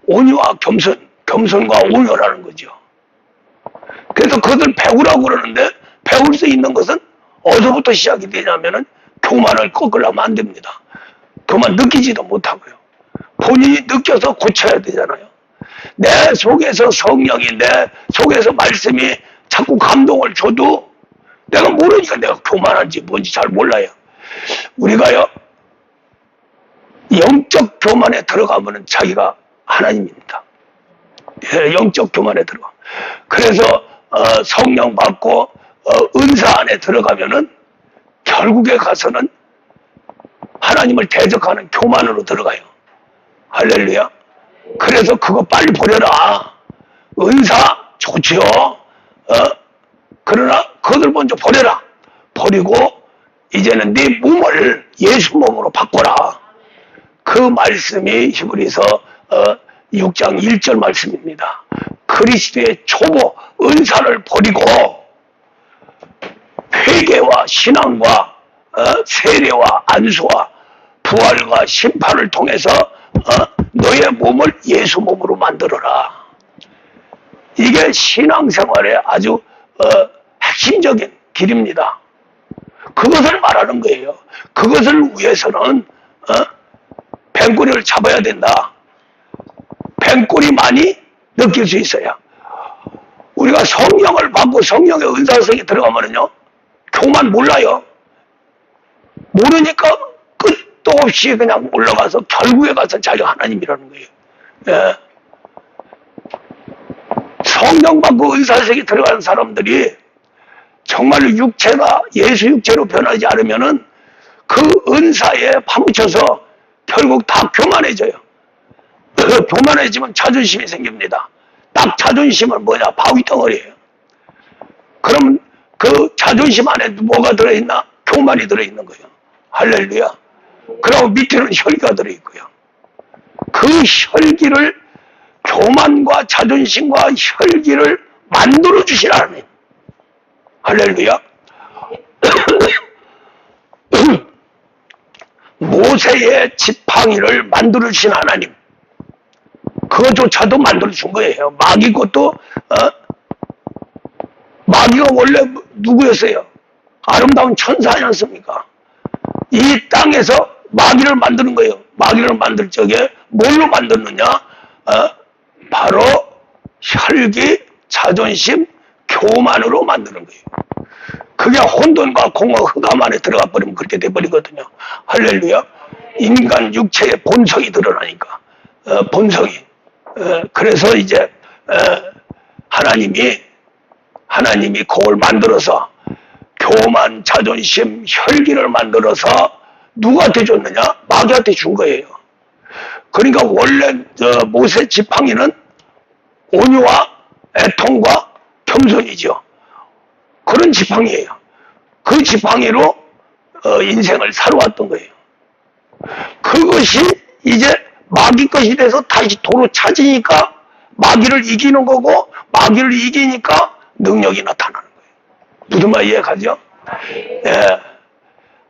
온유와 겸손과 온유라는 거죠. 그래서 그것을 배우라고 그러는데 배울 수 있는 것은 어디서부터 시작이 되냐면은 교만을 꺾으려면 안 됩니다. 교만 느끼지도 못하고요. 본인이 느껴서 고쳐야 되잖아요. 내 속에서 성령이 내 속에서 말씀이 자꾸 감동을 줘도 내가 모르니까 내가 교만한지 뭔지 잘 몰라요. 우리가요 영적 교만에 들어가면은 자기가 하나님입니다. 예, 영적 교만에 들어가. 그래서 성령 받고 은사 안에 들어가면은 결국에 가서는 하나님을 대적하는 교만으로 들어가요. 할렐루야. 그래서 그거 빨리 버려라. 은사 좋지요. 그러나 그것을 먼저 버려라. 버리고 이제는 네 몸을 예수 몸으로 바꿔라. 그 말씀이 히브리서 6장 1절 말씀입니다. 그리스도의 초보 은사를 버리고 회개와 신앙과 세례와 안수와 부활과 심판을 통해서 너의 몸을 예수 몸으로 만들어라. 이게 신앙생활의 아주 핵심적인 길입니다. 그것을 말하는 거예요. 그것을 위해서는 뱀꼬리를 잡아야 된다. 뱀꼬리만이 느낄 수 있어야. 우리가 성령을 받고 성령의 은사성이 들어가면요 교만 몰라요. 모르니까 끝도 없이 그냥 올라가서 결국에 가서 자기가 하나님이라는 거예요. 예. 성령 받고 은사성이 들어가는 사람들이 정말로 육체가 예수 육체로 변하지 않으면은 그 은사에 파묻혀서 결국 다 교만해져요. 교만해지면 자존심이 생깁니다. 딱 자존심은 뭐냐? 바위덩어리예요. 그럼 그 자존심 안에 뭐가 들어있나? 교만이 들어있는 거예요. 할렐루야. 그리고 밑에는 혈기가 들어있고요. 그 혈기를 교만과 자존심과 혈기를 만들어주신 하나님. 할렐루야. 모세의 지팡이를 만들어주신 하나님. 그거조차도 만들어준 거예요. 마귀 것도 마귀가 원래 누구였어요? 아름다운 천사 아니었습니까? 이 땅에서 마귀를 만드는 거예요. 마귀를 만들 적에 뭘로 만들느냐? 바로 혈기, 자존심, 교만으로 만드는 거예요. 그게 혼돈과 공허 흑암 안에 들어가 버리면 그렇게 돼버리거든요. 할렐루야. 인간 육체의 본성이 드러나니까 본성이. 그래서 이제 하나님이 그걸 만들어서 교만, 자존심, 혈기를 만들어서 누구한테 줬느냐? 마귀한테 준 거예요. 그러니까 원래 모세 지팡이는 온유와 애통과 겸손이죠. 그런 지팡이에요. 그 지팡이로 인생을 살아왔던 거예요. 그것이 이제 마귀 것이 돼서 다시 도로 찾으니까 마귀를 이기는 거고 마귀를 이기니까 능력이 나타나는 거예요. 무슨 말 이해가죠? 예.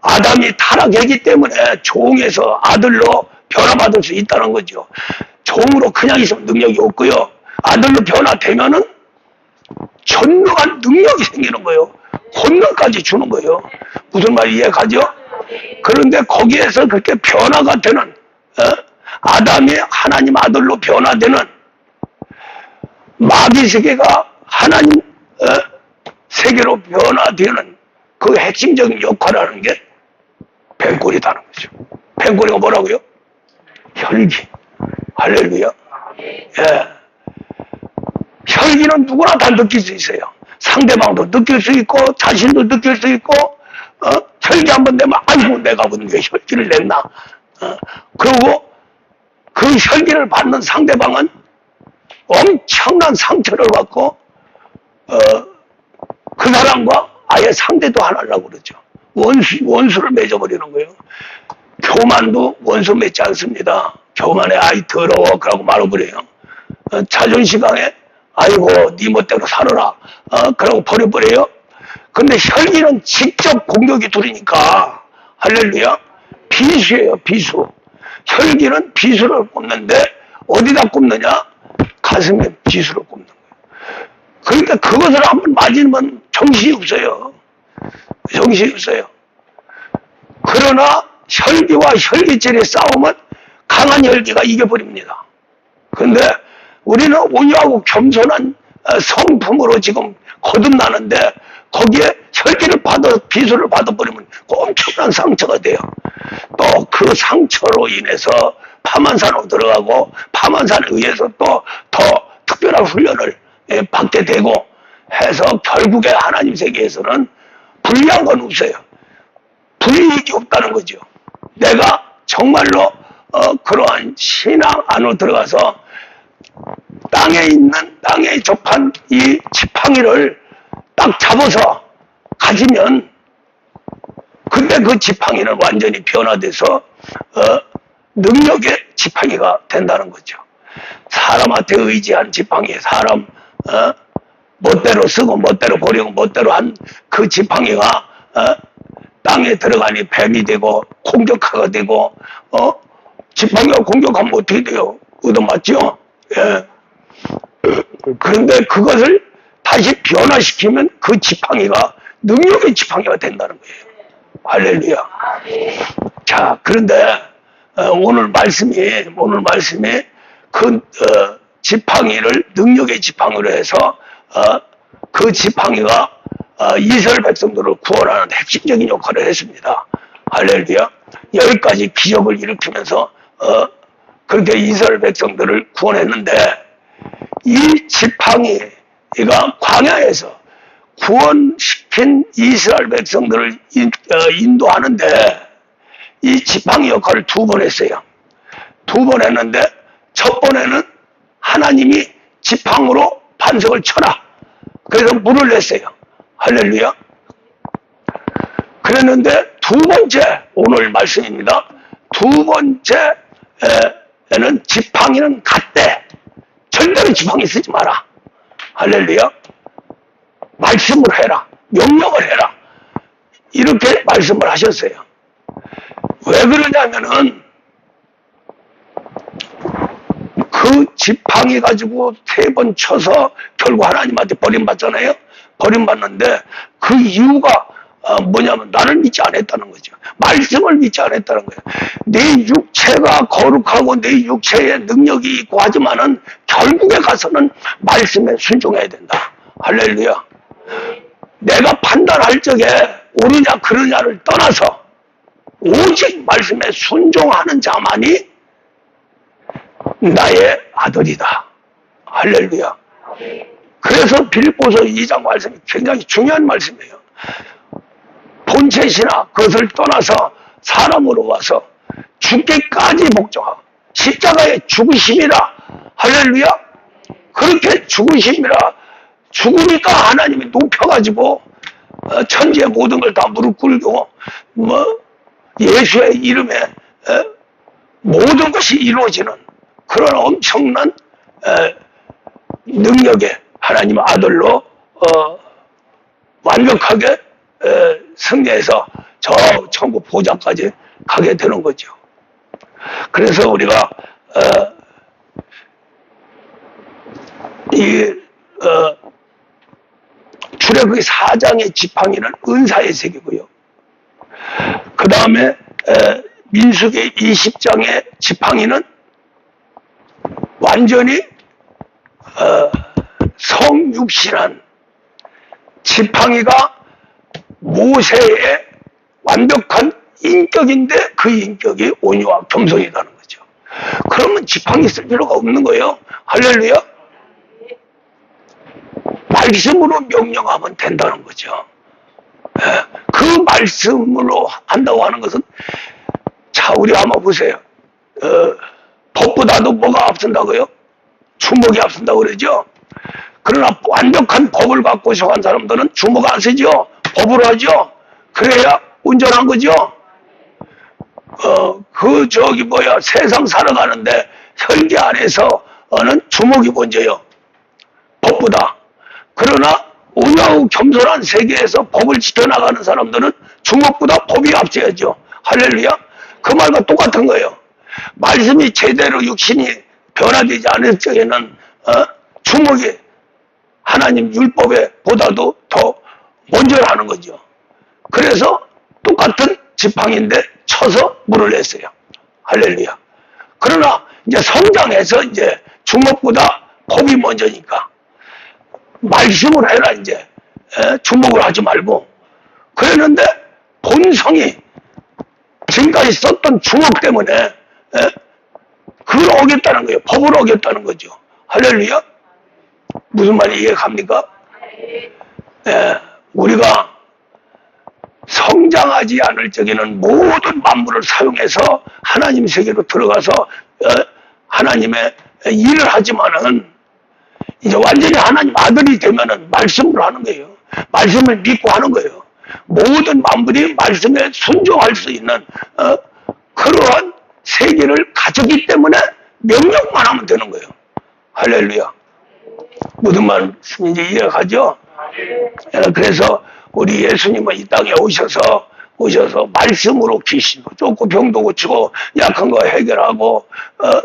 아담이 타락했기 때문에 종에서 아들로 변화받을 수 있다는 거죠. 종으로 그냥 있으면 능력이 없고요. 아들로 변화되면은 전능한 능력이 생기는 거예요. 권능까지 주는 거예요. 무슨 말 이해가죠? 그런데 거기에서 그렇게 변화가 되는 아담이 하나님 아들로 변화되는 마귀 세계가 하나님 세계로 변화되는 그 핵심적인 역할을 하는 게 뱀꼬리다는 거죠. 뱀꼬리가 뭐라고요? 혈기. 할렐루야. 예. 혈기는 누구나 다 느낄 수 있어요. 상대방도 느낄 수 있고 자신도 느낄 수 있고 혈기 한번 내면 아이고 내가 왜 혈기를 냈나. 그리고 그 혈기를 받는 상대방은 엄청난 상처를 받고 그 사람과 아예 상대도 안 하려고 그러죠. 원수를 맺어버리는 거예요. 교만도 원수 맺지 않습니다. 교만에 아이 더러워 그러고 말아버려요. 자존심 강에 아이고 네 멋대로 살아라 그러고 버려버려요. 근데 혈기는 직접 공격이 들으니까 할렐루야 비수예요. 비수. 혈기는 비수를 꼽는데 어디다 꼽느냐? 가슴에 비수를 꼽는 거예요. 그러니까 그것을 한번 맞으면 정신이 없어요. 정신이 없어요. 그러나 혈기와 혈기질의 싸움은 강한 혈기가 이겨버립니다. 근데 우리는 온유하고 겸손한 성품으로 지금 거듭나는데 거기에 혈기를 비수를 받아버리면 엄청난 상처가 돼요. 또 그 상처로 인해서 파만산으로 들어가고 파만산에 의해서 또 더 특별한 훈련을 받게 되고 해서 결국에 하나님 세계에서는 불리한 건 없어요. 불이익이 없다는 거죠. 내가 정말로 그러한 신앙 안으로 들어가서 땅에 접한 이 지팡이를 딱 잡아서 가지면 근데 그 지팡이는 완전히 변화돼서 능력의 지팡이가 된다는 거죠. 사람한테 의지한 지팡이, 사람 멋대로 쓰고 멋대로 버리고 멋대로 한 그 지팡이가 땅에 들어가니 뱀이 되고 공격하게 되고 지팡이가 공격하면 어떻게 돼요? 얻어맞죠? 예. 그런데 그것을 다시 변화시키면 그 지팡이가 능력의 지팡이가 된다는 거예요. 할렐루야. 자, 그런데 오늘 말씀이 그 지팡이를 능력의 지팡이로 해서 그 지팡이가 이스라엘 백성들을 구원하는 핵심적인 역할을 했습니다. 할렐루야. 10가지 기적을 일으키면서 그렇게 이스라엘 백성들을 구원했는데 이 지팡이가 광야에서 구원시킨 이스라엘 백성들을 인도하는데 이 지팡이 역할을 2번 했어요. 2번 했는데 첫 번에는 하나님이 지팡으로 반석을 쳐라. 그래서 물을 냈어요. 할렐루야. 그랬는데 2번째 오늘 말씀입니다. 2번째에는 지팡이는 갔대. 절대로 지팡이 쓰지 마라. 할렐루야. 말씀을 해라. 명령을 해라. 이렇게 말씀을 하셨어요. 왜 그러냐면은 그 지팡이 가지고 3번 쳐서 결국 하나님한테 버림받잖아요. 버림받는데 그 이유가 뭐냐면 나를 믿지 않았다는 거죠. 말씀을 믿지 않았다는 거예요. 내 육체가 거룩하고 내 육체에 능력이 있고 하지만은 결국에 가서는 말씀에 순종해야 된다. 할렐루야. 내가 판단할 적에 옳으냐 그르냐를 떠나서 오직 말씀에 순종하는 자만이 나의 아들이다. 할렐루야. 그래서 빌립보서 2장 말씀이 굉장히 중요한 말씀이에요. 본체시나 그것을 떠나서 사람으로 와서 죽기까지 목적하고 십자가의 죽으심이라. 할렐루야. 그렇게 죽으심이라 죽으니까 하나님이 높여가지고 천지의 모든 걸 다 무릎 꿇고 예수의 이름에 모든 것이 이루어지는 그런 엄청난 능력의 하나님 아들로 완벽하게 승리해서 저 천국 보좌까지 가게 되는 거죠. 그래서 우리가 출애굽기 4장의 지팡이는 은사의 세계고요. 그 다음에 민수기 20장의 지팡이는 완전히 성육신한 지팡이가 모세의 완벽한 인격인데 그 인격이 온유와 겸손이라는 거죠. 그러면 지팡이 쓸 필요가 없는 거예요. 할렐루야. 말씀으로 명령하면 된다는 거죠. 그 말씀으로 한다고 하는 것은, 자, 우리 한번 보세요. 법보다도 뭐가 앞선다고요? 주먹이 앞선다고 그러죠? 그러나 완벽한 법을 갖고서 한 사람들은 주먹 안 쓰죠? 법으로 하죠? 그래야 온전한 거죠? 세상 살아가는데 혈기 안에서는 주먹이 먼저요. 법보다. 그러나 온유하고 겸손한 세계에서 법을 지켜나가는 사람들은 주먹보다 법이 앞서야죠. 할렐루야. 그 말과 똑같은 거예요. 말씀이 제대로 육신이 변화되지 않을 적에는 주먹이 하나님 율법에 보다도 더 먼저 하는 거죠. 그래서 똑같은 지팡이인데 쳐서 물을 냈어요. 할렐루야. 그러나 이제 성장해서 이제 주먹보다 법이 먼저니까 말씀을 해라 이제. 주먹을 하지 말고. 그랬는데 본성이 지금까지 썼던 주먹 때문에 그걸 어겼다는 거예요. 법을 어겼다는 거죠. 할렐루야. 무슨 말이 이해갑니까? 우리가 성장하지 않을 적에는 모든 만물을 사용해서 하나님 세계로 들어가서 하나님의 일을 하지만은 이제 완전히 하나님 아들이 되면은 말씀으로 하는 거예요. 말씀을 믿고 하는 거예요. 모든 만물이 말씀에 순종할 수 있는 그러한 세계를 가졌기 때문에 명령만 하면 되는 거예요. 할렐루야. 무슨 말씀인지 이해가죠? 그래서 우리 예수님은 이 땅에 오셔서 말씀으로 귀신도 쫓고 병도 고치고 약한 거 해결하고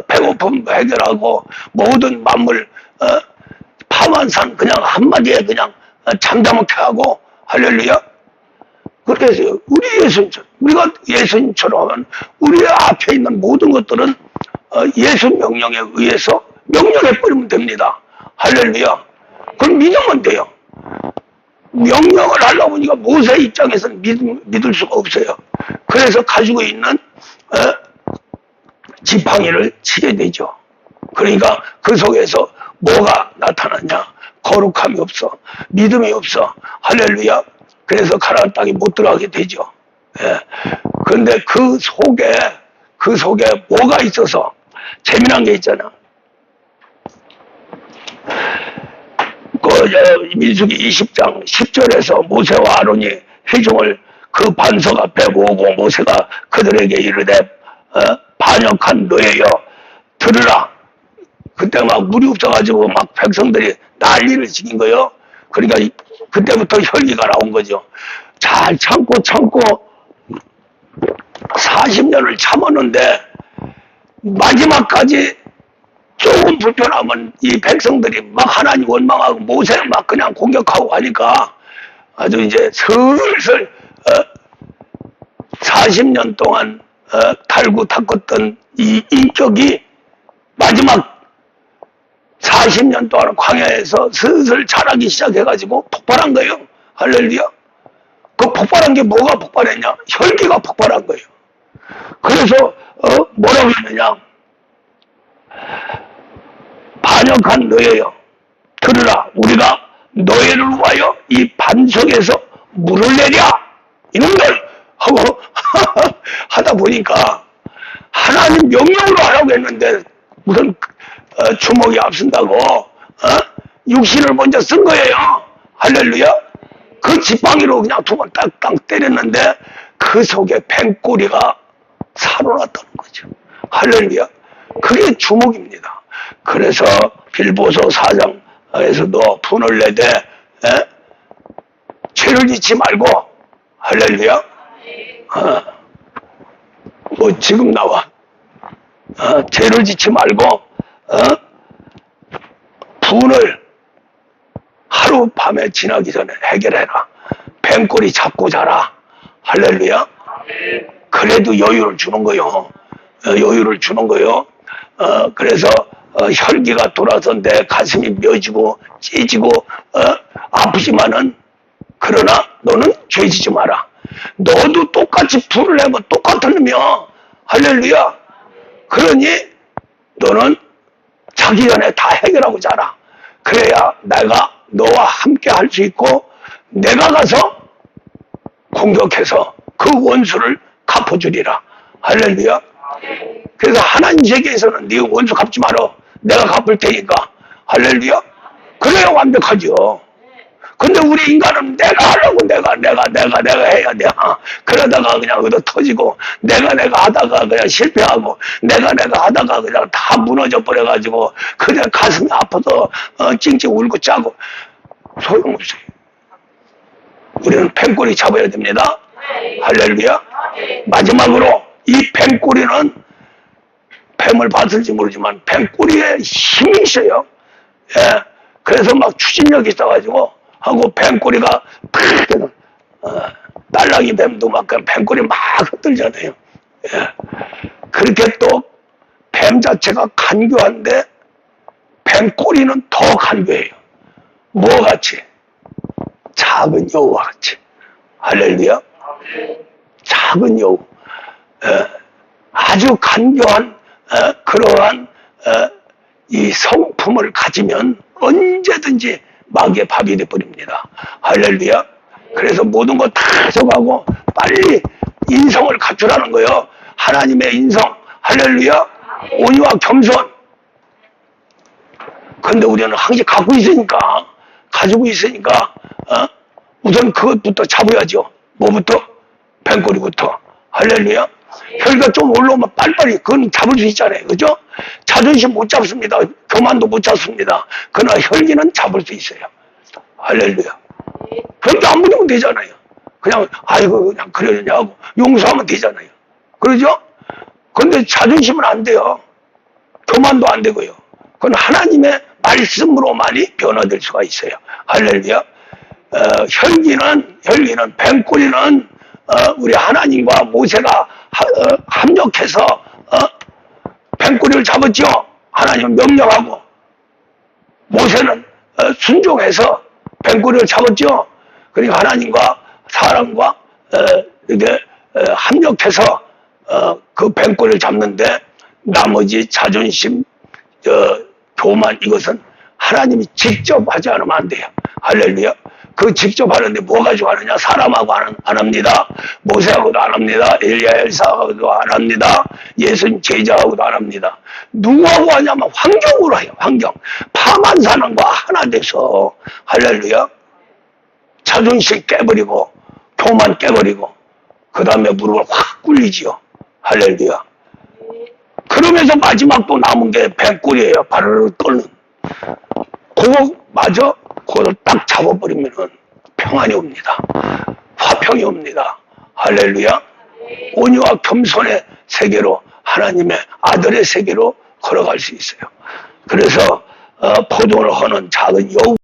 배고픔 해결하고 모든 만물 파만산 그냥 한마디에 그냥 잠잠하게 하고 할렐루야. 그렇게 해서 우리가 예수님처럼 하면 우리 앞에 있는 모든 것들은 예수 명령에 의해서 명령해 버리면 됩니다. 할렐루야. 그럼 믿으면 돼요. 명령을 하려고 보니까 모세 입장에서는 믿을 수가 없어요. 그래서 가지고 있는 지팡이를 치게 되죠. 그러니까 그 속에서 뭐가 나타났냐? 거룩함이 없어. 믿음이 없어. 할렐루야. 그래서 가나안 땅에 못 들어가게 되죠. 그런데 그 속에 뭐가 있어서 재미난 게 있잖아. 민수기 20장 10절에서 모세와 아론이 회중을 그 반석 앞에 모으고 모세가 그들에게 이르되 반역한 너희여 들으라. 그때 막 물이 없어가지고 막 백성들이 난리를 지킨 거예요. 그러니까 그때부터 혈기가 나온 거죠. 잘 참고 40년을 참았는데 마지막까지 조금 불편하면 이 백성들이 막 하나님 원망하고 모세 막 그냥 공격하고 하니까 아주 이제 슬슬 40년 동안 달고 닦았던 이 인격이 마지막 40년 동안 광야에서 슬슬 자라기 시작해가지고 폭발한 거예요. 할렐루야. 그 폭발한 게 뭐가 폭발했냐? 혈기가 폭발한 거예요. 그래서 뭐라고 했느냐? 반역한 너희여 들으라. 우리가 너희를 위하여 이 반석에서 물을 내랴. 이런 걸 하고 하다 보니까 하나님 명령으로 하라고 했는데 무슨 주먹이 앞선다고 육신을 먼저 쓴 거예요. 할렐루야. 그 지팡이로 그냥 두 번 딱딱 때렸는데 그 속에 뱀꼬리가 살아났다는 거죠. 할렐루야. 그게 주먹입니다. 그래서 빌보서 4장에서도 분을 내되 죄를 짓지 말고 할렐루야. 뭐 지금 나와. 죄를 짓지 말고 분을 하루 밤에 지나기 전에 해결해라. 뱀꼬리 잡고 자라. 할렐루야. 그래도 여유를 주는 거요. 여유를 주는 거요. 그래서 혈기가 돌아서 내 가슴이 며지고 찢어지고 아프지만은 그러나 너는 죄지지 마라. 너도 똑같이 불을 내면 똑같으며 할렐루야. 그러니 너는 자기 전에 다 해결하고 자라. 그래야 내가 너와 함께 할 수 있고 내가 가서 공격해서 그 원수를 갚아주리라. 할렐루야. 그래서 하나님 세계에서는 네 원수 갚지 말어. 내가 갚을 테니까. 할렐루야. 그래야 완벽하죠. 근데 우리 인간은 내가 하려고 내가 해야 돼. 그러다가 그냥 얻어 터지고 내가 하다가 그냥 실패하고 내가 하다가 그냥 다 무너져 버려가지고 그냥 가슴이 아파서 찡찡 울고 짜고 소용없어요. 우리는 뱀꼬리 잡아야 됩니다. 할렐루야. 마지막으로 이 뱀꼬리는 뱀을 봤을지 모르지만 뱀꼬리에 힘이 있어요. 예. 그래서 막 추진력이 있어가지고 하고 뱀꼬리가 딸랑이 뱀도 막 뱀꼬리 막 흔들잖아요. 예. 그렇게 또 뱀 자체가 간교한데 뱀꼬리는 더 간교해요. 뭐와 같이? 작은 여우와 같이. 할렐루야. 작은 여우. 아주 간교한 그러한 이 성품을 가지면 언제든지 마귀의 밥이 돼버립니다. 할렐루야. 그래서 모든 거 다 적하고 빨리 인성을 갖추라는 거예요. 하나님의 인성. 할렐루야. 온유와 겸손. 근데 우리는 항상 갖고 있으니까, 가지고 있으니까 우선 그것부터 잡아야죠. 뭐부터? 뱀꼬리부터. 할렐루야. 혈기가 좀 올라오면 빨리빨리 그건 잡을 수 있잖아요. 그죠? 자존심 못 잡습니다. 교만도 못 잡습니다. 그러나 혈기는 잡을 수 있어요. 할렐루야. 그렇게 안 부리면 되잖아요. 그냥 아이고 그냥 그러느냐 하고 용서하면 되잖아요. 그러죠? 근데 자존심은 안 돼요. 교만도 안 되고요. 그건 하나님의 말씀으로만이 변화될 수가 있어요. 할렐루야. 혈기는 뱀꼬리는 우리 하나님과 모세가 합력해서 뱀꼬리를 잡았죠. 하나님은 명령하고 모세는 순종해서 뱀꼬리를 잡았죠. 그러니까 하나님과 사람과 이렇게 합력해서 그 뱀꼬리를 잡는데 나머지 자존심, 교만 이것은 하나님이 직접 하지 않으면 안 돼요. 할렐루야. 그 직접 하는데 뭐 가지고 하느냐? 사람하고 안 합니다. 모세하고도 안 합니다. 엘리야 엘사하고도 안 합니다. 예수님 제자하고도 안 합니다. 누구하고 하냐면 환경으로 해요. 환경. 파만 사람과 하나 돼서 할렐루야. 자존심 깨버리고 교만 깨버리고 그 다음에 무릎을 확 꿇리지요. 할렐루야. 그러면서 마지막 또 남은 게 뱀꼬리예요. 바르르 끓는. 그거 맞아? 그걸 딱 잡아버리면은 평안이 옵니다. 화평이 옵니다. 할렐루야. 온유와 겸손의 세계로 하나님의 아들의 세계로 걸어갈 수 있어요. 그래서 포도를 허는 작은 여우